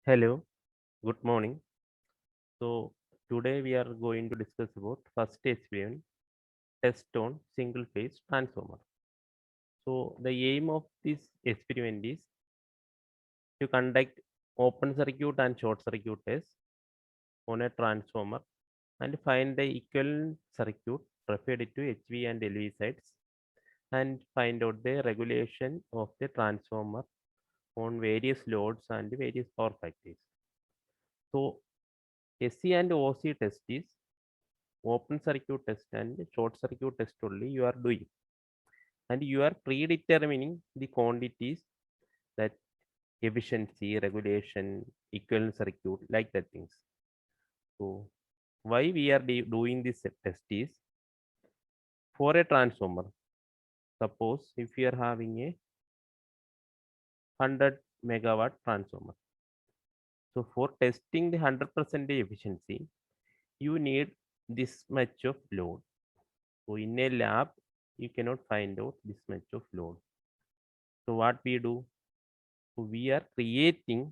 Hello, good morning. So today we are going to discuss about first experiment test on single phase transformer. So the aim of this experiment is to conduct open circuit and short circuit tests on a transformer and find the equivalent circuit referred to HV and LV sides and find out the regulation of the transformer on various loads and various power factors. So SC and OC test is open circuit test and short circuit test only you are doing, and you are predetermining the quantities, that efficiency, regulation, equivalent circuit, like that things. So why we are doing this test is, for a transformer, suppose if you are having a 100 megawatt transformer, so for testing the 100% efficiency you need this much of load. So in a lab you cannot find out this much of load. So what we do, we are creating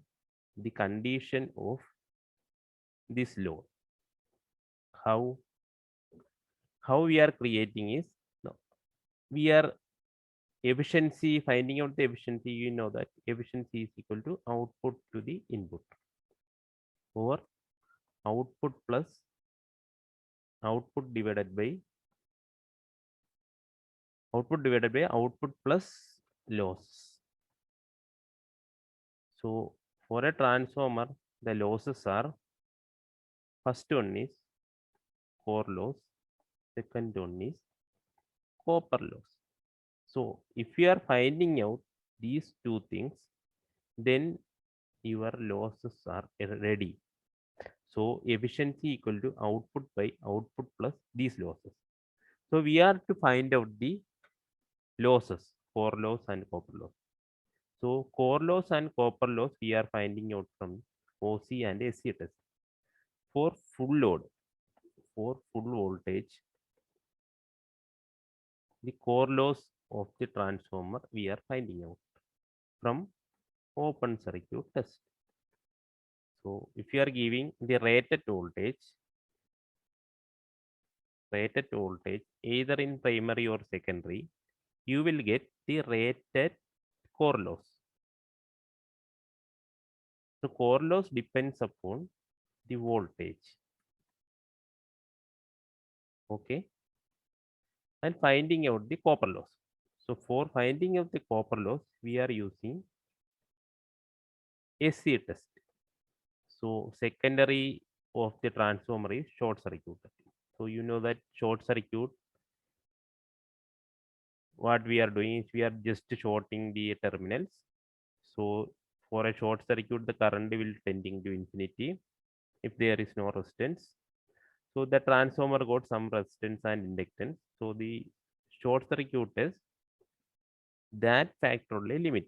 the condition of this load. How how we are creating is, no, we are efficiency, finding out the efficiency. You know that efficiency is equal to output to the input, or output plus output divided by output plus loss. So for a transformer the losses are, first one is core loss, second one is copper loss. So if you are finding out these two things, then your losses are ready. So efficiency equal to output by output plus these losses. So we are to find out the losses, core loss and copper loss. So core loss and copper loss we are finding out from OC and SC test. For full load, for full voltage, the core loss of the transformer we are finding out from open circuit test. So if you are giving the rated voltage either in primary or secondary, you will get the rated core loss. So core loss depends upon the voltage. Okay. And finding out the copper loss. So for finding out the copper loss, we are using SC test. So secondary of the transformer is short circuit. So you know that short circuit, what we are doing is we are just shorting the terminals. So for a short circuit, the current will tending to infinity if there is no resistance. So the transformer got some resistance and inductance. So the short circuit is that factor only limit,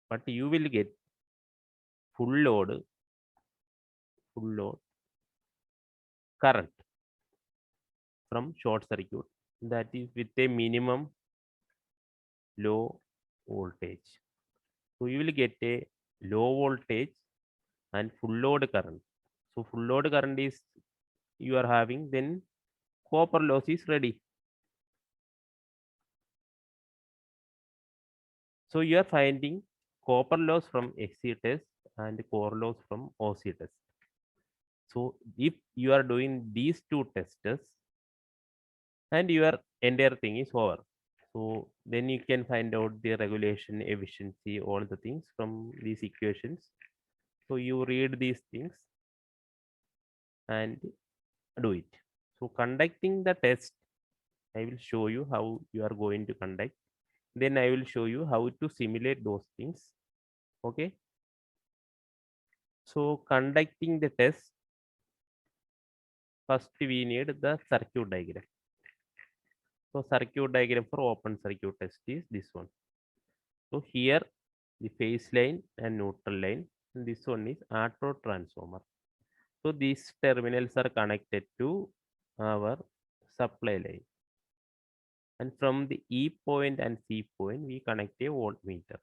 but you will get full load current from short circuit, that is with a minimum low voltage. So you will get a low voltage and full load current. So full load current is you are having, then copper loss is ready. So you are finding copper loss from SC test and core loss from OC test. So if you are doing these two tests and your entire thing is over, so then you can find out the regulation, efficiency, all the things from these equations. So you read these things and do it. So conducting the test, I will show you how you are going to conduct. Then I will show you how to simulate those things. Okay. So conducting the test, first we need the circuit diagram. So circuit diagram for open circuit test is this one. So here the phase line and neutral line, and this one is auto transformer. So these terminals are connected to our supply line, and from the E point and C point we connect a voltmeter.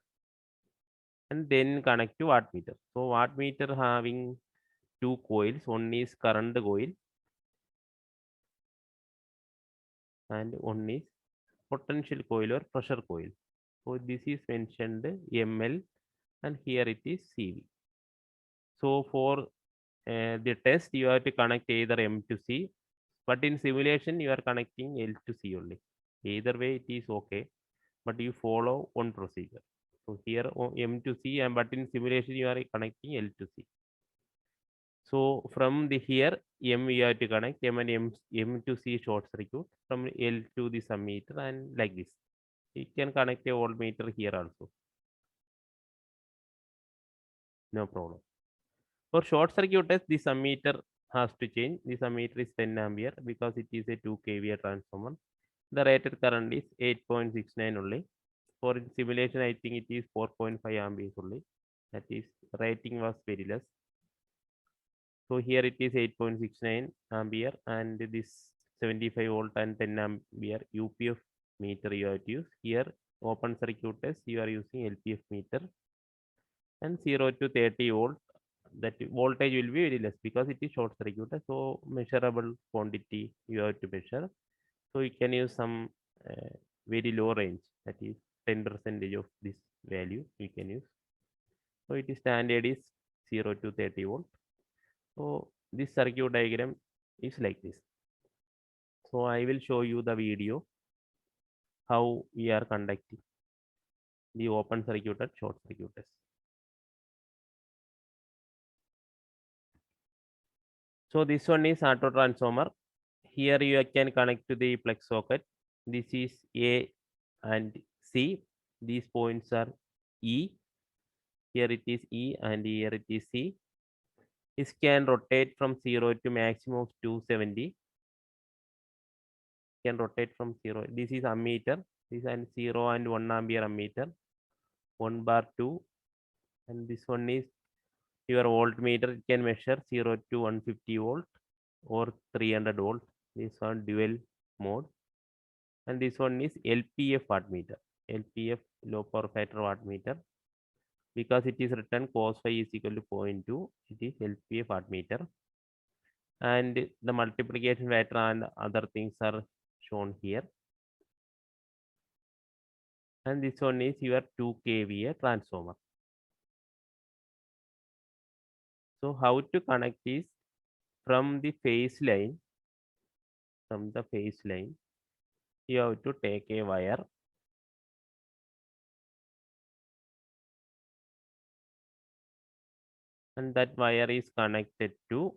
and then connect to wattmeter. So wattmeter having two coils. One is current coil and one is potential coil or pressure coil. So this is mentioned ML and here it is CV. So for the test you have to connect either M to C, but in simulation you are connecting L to C only. Either way it is okay, but you follow one procedure. So here M to C, and but in simulation you are connecting L to C. So from the here M you have to connect M and M to C short circuit, from L to the submeter, and like this. You can connect a voltmeter here also. No problem. For short circuit test, the submeter has to change. The submeter is 10 ampere because it is a 2 kVA transformer. The rated current is 8.69 only. For simulation, I think it is 4.5 amperes only. That is, rating was very less. So here it is 8.69 ampere, and this 75 volt and 10 ampere UPF meter you have to use. Here, open circuit test, you are using LPF meter, and 0 to 30 volt, that voltage will be very less because it is short circuit. So measurable quantity you have to measure. So you can use some very low range, that is 10% of this value you can use. So it is standard is 0 to 30 volt. So this circuit diagram is like this. So I will show you the video how we are conducting the open circuit and short circuit test. So this one is auto transformer. Here you can connect to the plug socket. This is A and C. These points are E. Here it is E and here it is C. This can rotate from 0 to maximum of 270. Can rotate from 0. This is ammeter. This is 0 and 1 ampere ammeter. 1 bar 2. And this one is your voltmeter. It can measure 0 to 150 volt or 300 volt. This one dual mode. And this one is LPF wattmeter. LPF low power factor wattmeter. Because it is written cos phi is equal to 0.2, it is LPF wattmeter. And the multiplication factor and other things are shown here. And this one is your 2 kVA transformer. So how to connect is from the phase line. From the phase line, you have to take a wire. And that wire is connected to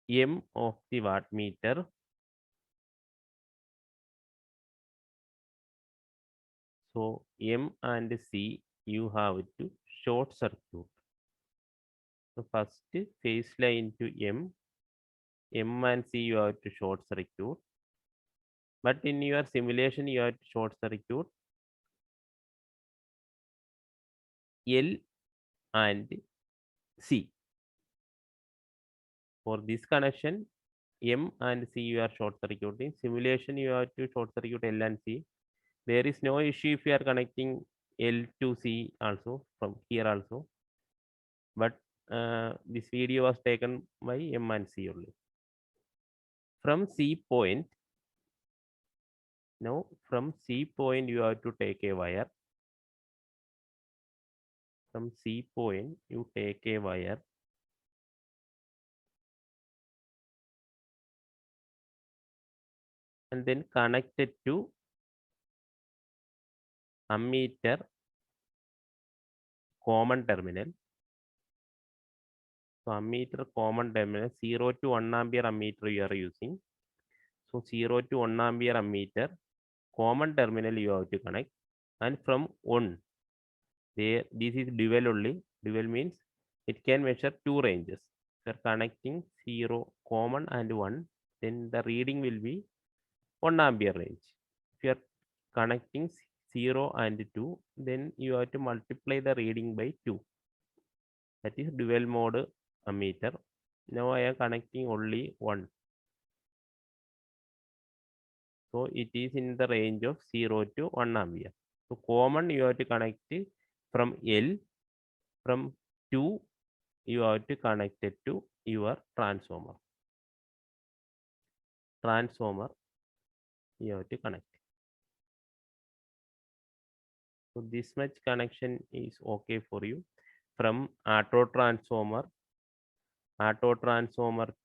M of the wattmeter. So M and C you have to short circuit. So first phase line to M and C you have to short circuit. But in your simulation you have to short circuit L and C. For this connection, M and C you are short circuiting. Simulation you have to short circuit L and C. There is no issue if you are connecting L to C also from here also. But this video was taken by M and C only. From C point, now from C point you have to take a wire. From C point you take a wire. And then connect it to ammeter common terminal. So ammeter common terminal 0 to 1 ampere ammeter you are using. So 0 to 1 ampere ammeter common terminal you have to connect. And from 1, there this is dual only. Dual means it can measure two ranges. If you are connecting 0 common and 1, then the reading will be 1 ampere range. If you are connecting 0 and 2, then you have to multiply the reading by 2. That is dual mode ammeter. Now I am connecting only one. So it is in the range of 0 to 1 ampere. So common you have to connect from L, from 2 you have to connect it to your transformer. Transformer you have to connect. So this much connection is okay for you. From auto transformer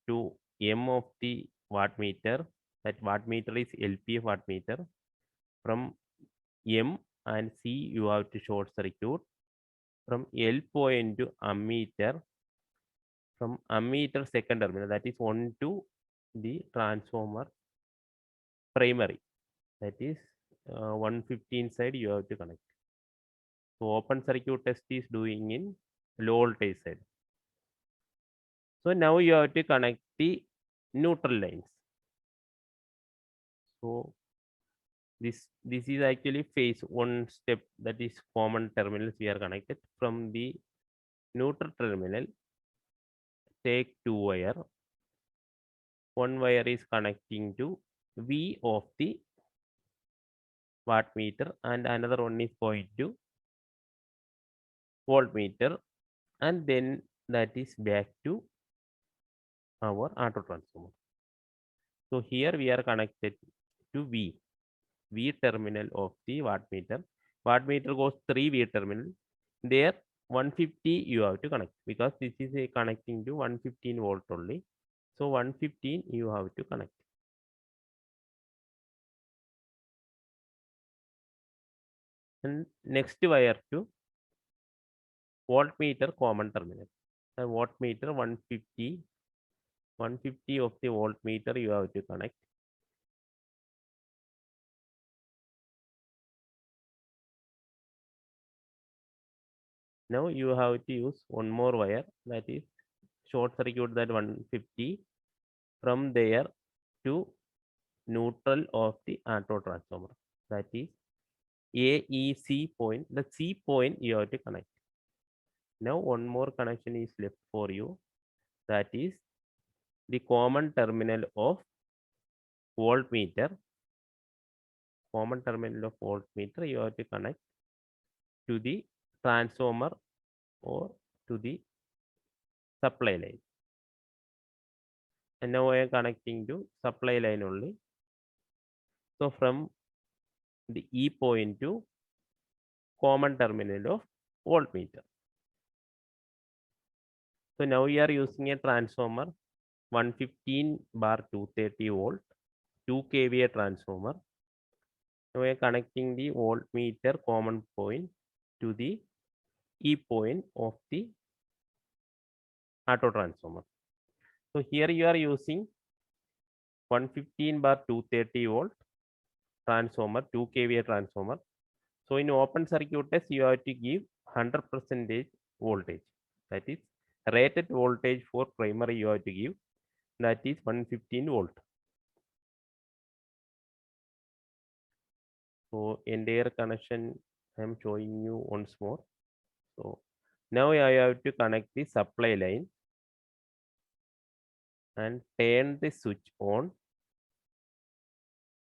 to M of the wattmeter. That wattmeter is LPF wattmeter. From M and C you have to short circuit. From L point to ammeter. From ammeter second terminal, that is 1 to the transformer primary. That is 115 side you have to connect. So open circuit test is doing in low voltage side. So now you have to connect the neutral lines. So this is actually phase one step, that is common terminals we are connected. From the neutral terminal, take two wire. One wire is connecting to V of the wattmeter and another one is going to voltmeter, and then that is back to our auto transformer. So here we are connected to V terminal of the wattmeter. Wattmeter goes 3 V terminal. There 150 you have to connect, because this is a connecting to 115 volt only. So 115 you have to connect. And next wire to voltmeter common terminal. The voltmeter 150 of the voltmeter you have to connect. Now you have to use one more wire, that is short circuit that 150 from there to neutral of the auto transformer. That is AEC point. The C point you have to connect. Now one more connection is left for you. That is the common terminal of voltmeter. Common terminal of voltmeter you have to connect to the transformer or to the supply line. And now I am connecting to supply line only. So from the E point to common terminal of voltmeter. So now we are using a transformer 115 bar 230 volt 2 kVA transformer. Now we are connecting the voltmeter common point to the E point of the auto transformer. So here you are using 115 bar 230 volt transformer 2 kVA transformer. So in open circuit test you have to give 100% voltage. That is rated voltage for primary you have to give, that is 115 volt. So entire connection I am showing you once more. So now I have to connect the supply line and turn the switch on.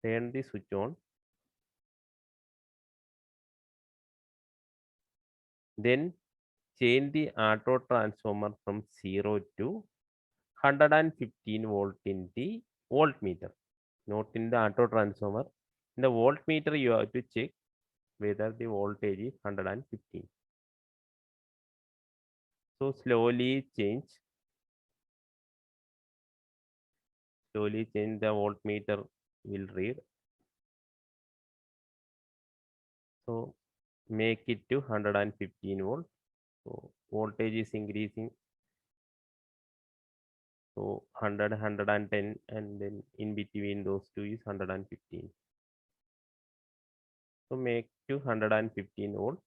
Turn the switch on. Then change the auto transformer from 0 to 115 volt in the voltmeter, not in the auto transformer. In the voltmeter you have to check whether the voltage is 115. So slowly change the voltmeter will read. So make it to 115 volt. So voltage is increasing. So 100, 110, and then in between those two is 115. So make to 115 volt.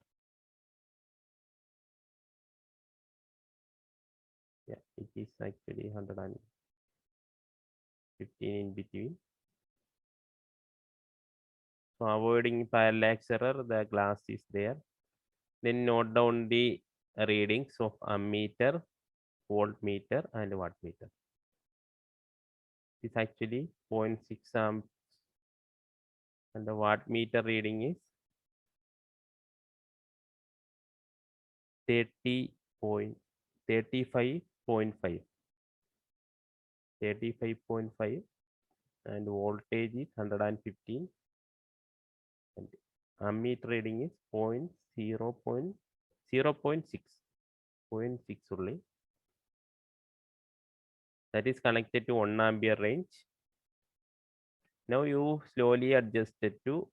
Yeah, it is actually 115 in between. So avoiding parallax error, the glass is there. Then note down the readings of ammeter, voltmeter, and wattmeter. It's actually 0.6 amps, and the wattmeter reading is 35.5, 35.5, and voltage is 115, and ammeter reading is 0.6 only. That is connected to 1 ampere range. Now you slowly adjust it to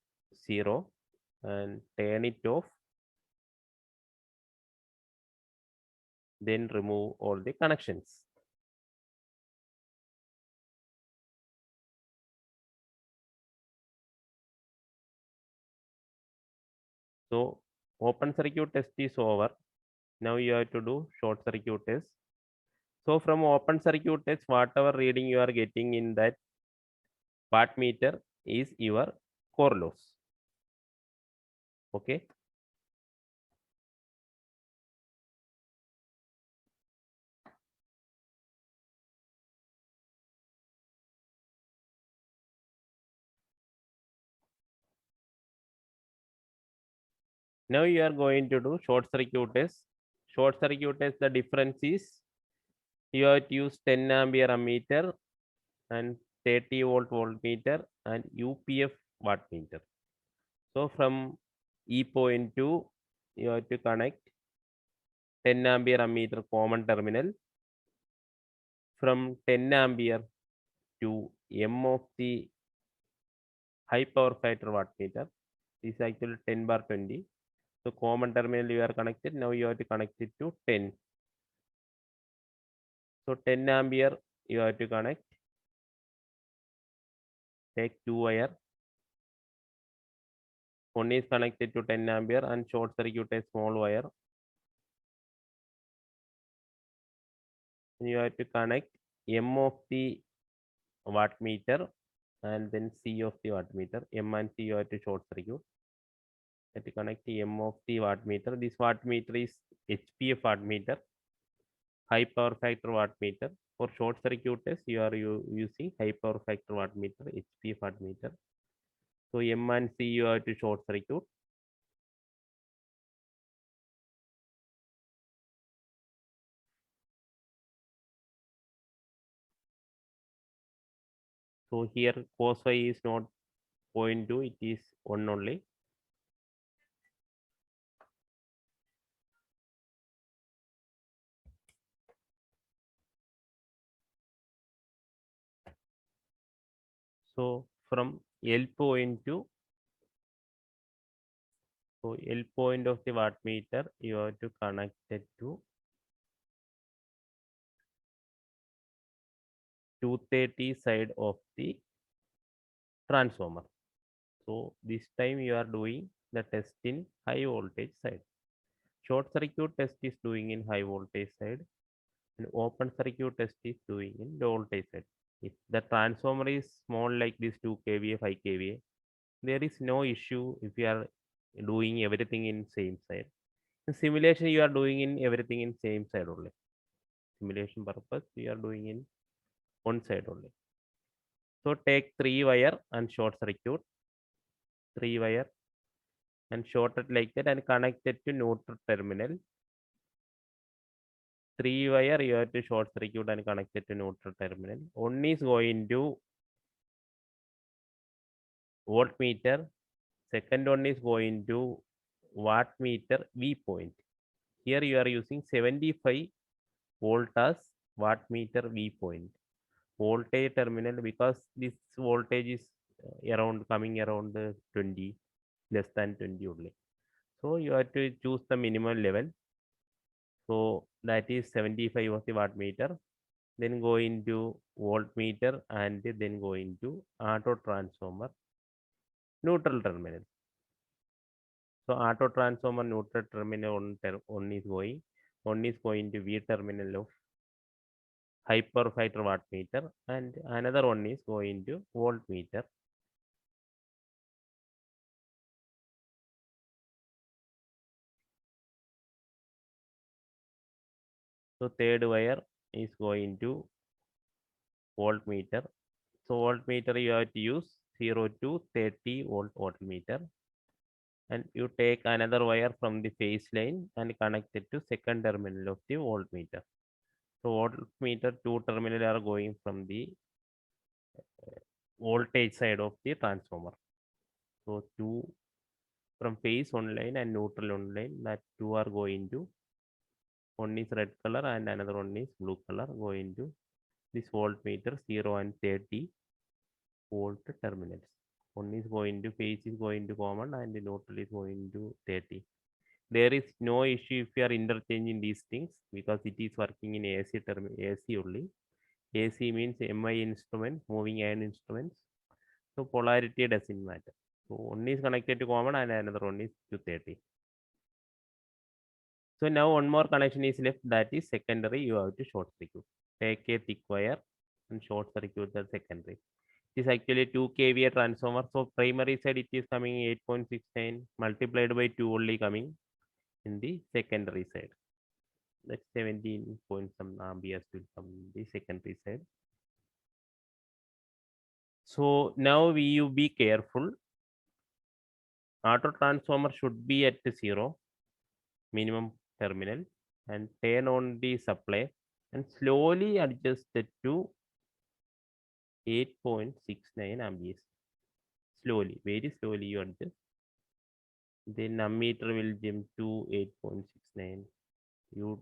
0 and turn it off. Then remove all the connections. So open circuit test is over. Now you have to do short circuit test. So from open circuit test, whatever reading you are getting in that wattmeter is your core loss. Okay. Now you are going to do short circuit test. Short circuit test, the difference is you have to use 10 ampere ammeter and 30 volt voltmeter and UPF wattmeter. So from E point to you have to connect 10 ampere ammeter common terminal. From 10 ampere to M of the high power factor wattmeter. This is actually 10 bar 20. So common terminal you are connected. Now you have to connect it to 10. So 10 ampere you have to connect. Take 2 wire. One is connected to 10 ampere and short circuit a small wire. You have to connect M of the wattmeter and then C of the wattmeter. M and C you have to short circuit. You have to connect the M of the wattmeter. This wattmeter is HPF wattmeter, high power factor wattmeter. For short circuit test, you are using high power factor wattmeter, HPF wattmeter. So M and C you have to short circuit. So here cos phi is not 0.2, it is 1 only. So from L point to L point of the wattmeter, you have to connect it to 230 side of the transformer. So this time you are doing the test in high voltage side. Short circuit test is doing in high voltage side and open circuit test is doing in low voltage side. If the transformer is small like this 2 kVA, 5 kVA, there is no issue if you are doing everything in same side. In simulation, you are doing in everything in same side only. Simulation purpose, you are doing in one side only. So take 3 wire and short circuit, 3 wire and short it like that and connect it to neutral terminal. 3 wire you have to short circuit and connect it to neutral terminal. One is going to voltmeter, second one is going to wattmeter V point. Here you are using 75 volt as wattmeter V point. Voltage terminal because this voltage is around coming around 20, less than 20 only. So you have to choose the minimum level. So that is 75 of the wattmeter. Then go into voltmeter and then go into auto transformer neutral terminal. So auto transformer neutral terminal one is going to V terminal of hyper factor wattmeter and another one is going to voltmeter. So third wire is going to voltmeter. So voltmeter you have to use 0 to 30 volt voltmeter, and you take another wire from the phase line and connect it to second terminal of the voltmeter. So voltmeter two terminal are going from the voltage side of the transformer. So two from phase online and neutral online, that two are going to, one is red color and another one is blue color, going to this voltmeter 0 and 30 volt terminals. One is going to, phase is going to common and the neutral is going to 30. There is no issue if you are interchanging these things because it is working in AC AC only. AC means MI instrument, moving iron instruments. So polarity doesn't matter. So one is connected to common and another one is to 30. So now one more connection is left, that is secondary. You have to short circuit. Take a thick wire and short circuit the secondary. It is actually 2 kVA transformer. So primary side it is coming 8.69 multiplied by 2 only coming in the secondary side. That's 17 point some amperes will come in the secondary side. So now you be careful. Auto transformer should be at 0 minimum terminal and turn on the supply and slowly adjust it to 8.69 amperes. Slowly, very slowly you adjust. Then ammeter will jump to 8.69. You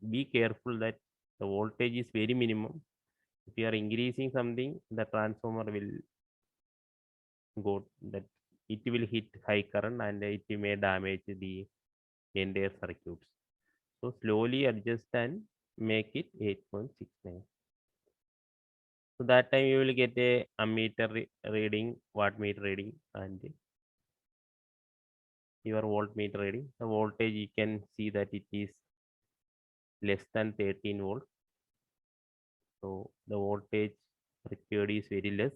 be careful that the voltage is very minimum. If you are increasing something, the transformer will go, that it will hit high current and it may damage the entire circuits. So slowly adjust and make it 8.69. So that time you will get a ammeter reading, wattmeter reading, and your voltmeter reading. The voltage you can see that it is less than 13 volt. So the voltage required is very less.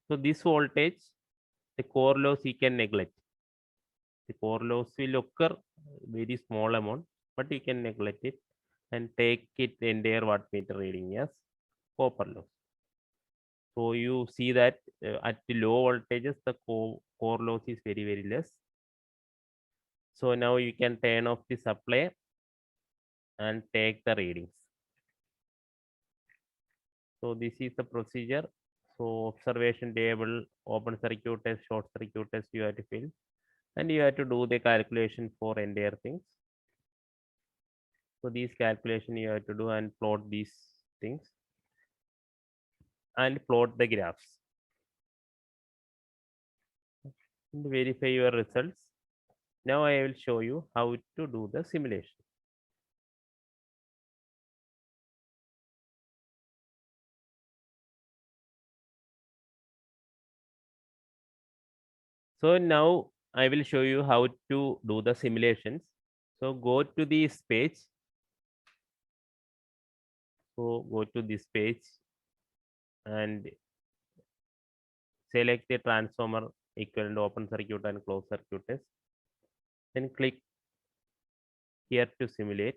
So this voltage, the core loss you can neglect. The core loss will occur very small amount, but you can neglect it and take it entire wattmeter reading as copper loss. So you see that at the low voltages, the core loss is very, very less. So now you can turn off the supply and take the readings. So this is the procedure. So observation table, open circuit test, short circuit test you have to fill, and you have to do the calculation for entire things. So these calculation you have to do and plot these things and plot the graphs and verify your results. Now I will show you how to do the simulation. So now I will show you how to do the simulations. So go to this page. So go to this page and select the transformer equivalent open circuit and closed circuit test. Then click here to simulate.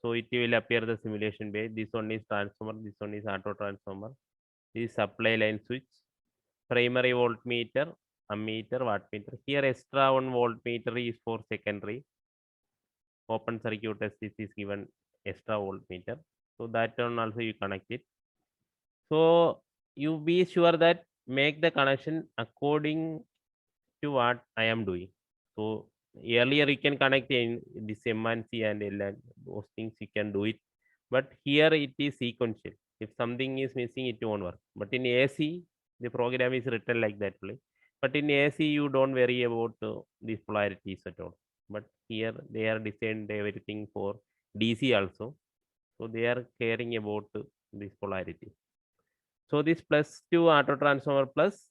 So it will appear the simulation page. This one is transformer, this one is auto transformer. This is supply line switch, primary voltmeter, ammeter, wattmeter. Here extra one voltmeter is for secondary. Open circuit test, this is given extra voltmeter. So that one also you connect it. So you be sure that make the connection according to what I am doing. So earlier you can connect in this MNC and LN, those things you can do it. But here it is sequential. If something is missing, it won't work. But in AC, the program is written like that way. But in AC, you don't worry about these polarities at all. But here they are designed everything for DC also. So they are caring about this polarity. So this plus to auto transformer plus,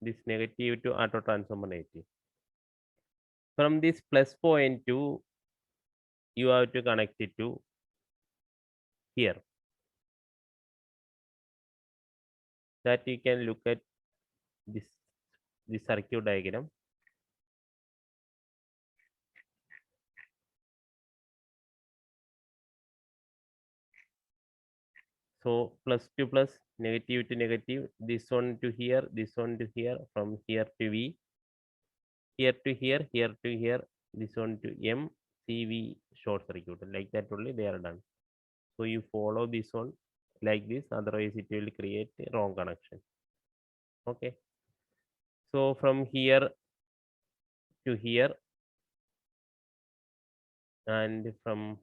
this negative to auto transformer negative. From this plus point to, you have to connect it to here. That you can look at this circuit diagram. So plus to plus, negative to negative, this one to here, this one to here, from here to V, here to here, this one to M, CV short circuit. Like that only they are done. So you follow this one like this, otherwise it will create a wrong connection. Okay. So from here to here, and from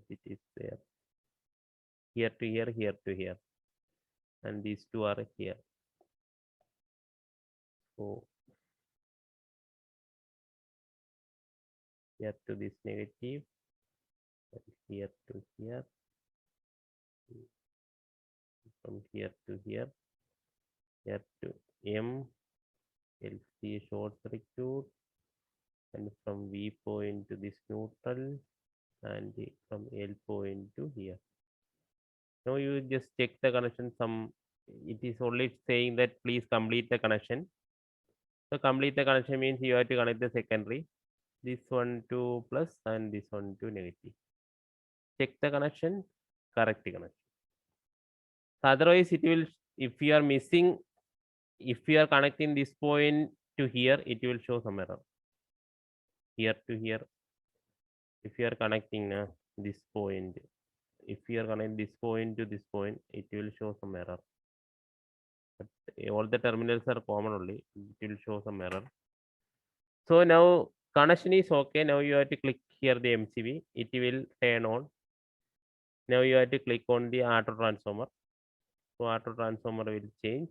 it is there, here to here, and these two are here. So here to this negative, and here to here, from here to here to M, LC short circuit, and from V point to this neutral, and from L point to here. Now you just check the connection. It is only saying that please complete the connection. So complete the connection means you have to connect the secondary. This one to plus and this one to negative. Check the connection, correct the connection. So otherwise it will, if you are missing, if you are connecting this point to here, it will show some error. Here to here, if you are connecting this point, if you are connecting this point to this point, it will show some error. But all the terminals are common only, it will show some error. So now connection is okay. Now you have to click here the MCB, it will turn on. Now you have to click on the auto transformer. So auto transformer will change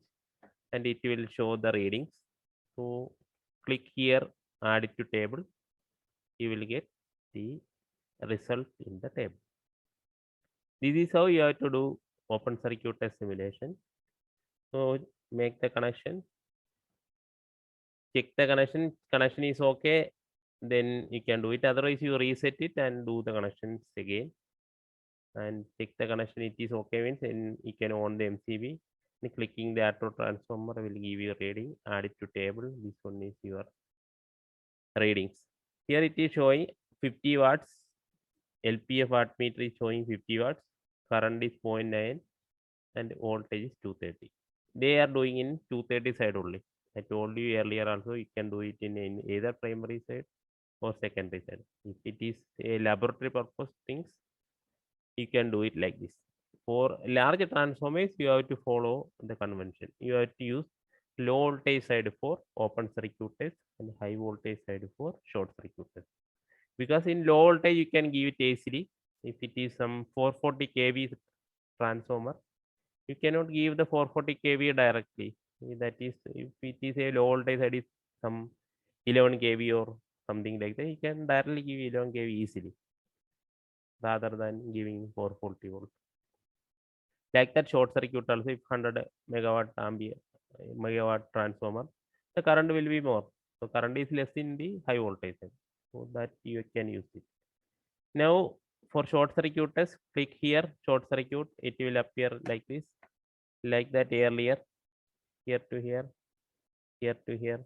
and it will show the readings. So click here, add it to table. You will get the result in the table. This is how you have to do open circuit test simulation. So make the connection, check the connection is okay, then you can do it. Otherwise you reset it and do the connections again. And check the connection, it is okay means then you can on the MCB. And clicking the auto transformer will give you a reading, add it to table. This one is your readings. Here it is showing 50 watts, LPF wattmeter is showing 50 watts, current is 0.9 and voltage is 230. They are doing in 230 side only. I told you earlier also you can do it in either primary side or secondary side. If it is a laboratory purpose things, you can do it like this. For large transformers, you have to follow the convention. You have to use low voltage side for open circuit test and high voltage side for short circuit test. Because in low voltage, you can give it ACD. If it is some 440 kV transformer, you cannot give the 440 kV directly. That is, if it is a low voltage side is some 11 kV or something like that, you can directly give 11 kV easily rather than giving 440 volt. Like that short circuit also, if 100 megawatt transformer, the current will be more. So current is less in the high voltage side. So that you can use it. Now for short circuit test, click here, short circuit, it will appear like this, like that earlier, here to here to here,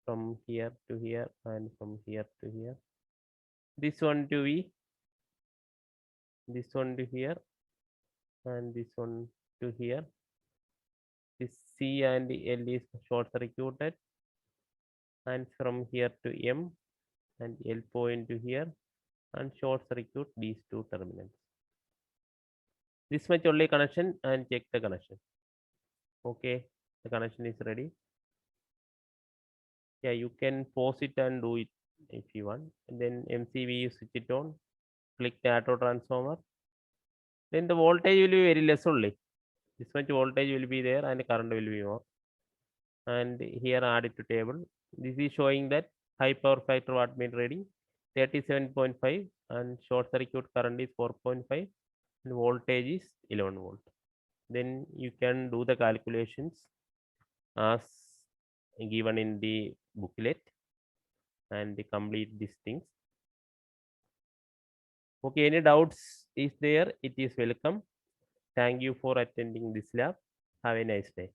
from here to here, and from here to here. This one to V, this one to here, and this one to here. This C and L is short circuited, and from here to M, and L point to here, and short circuit these two terminals. This much only connection, and check the connection. Okay, the connection is ready. Yeah, you can pause it and do it if you want. And then MCB, you switch it on, click the auto transformer. Then the voltage will be very less only. This much voltage will be there and the current will be more. And here add it to table. This is showing that high power factor wattmeter reading 37.5 and short circuit current is 4.5 and voltage is 11 volt. Then you can do the calculations as given in the booklet and complete these things. Okay, any doubts is there? It is welcome. Thank you for attending this lab. Have a nice day.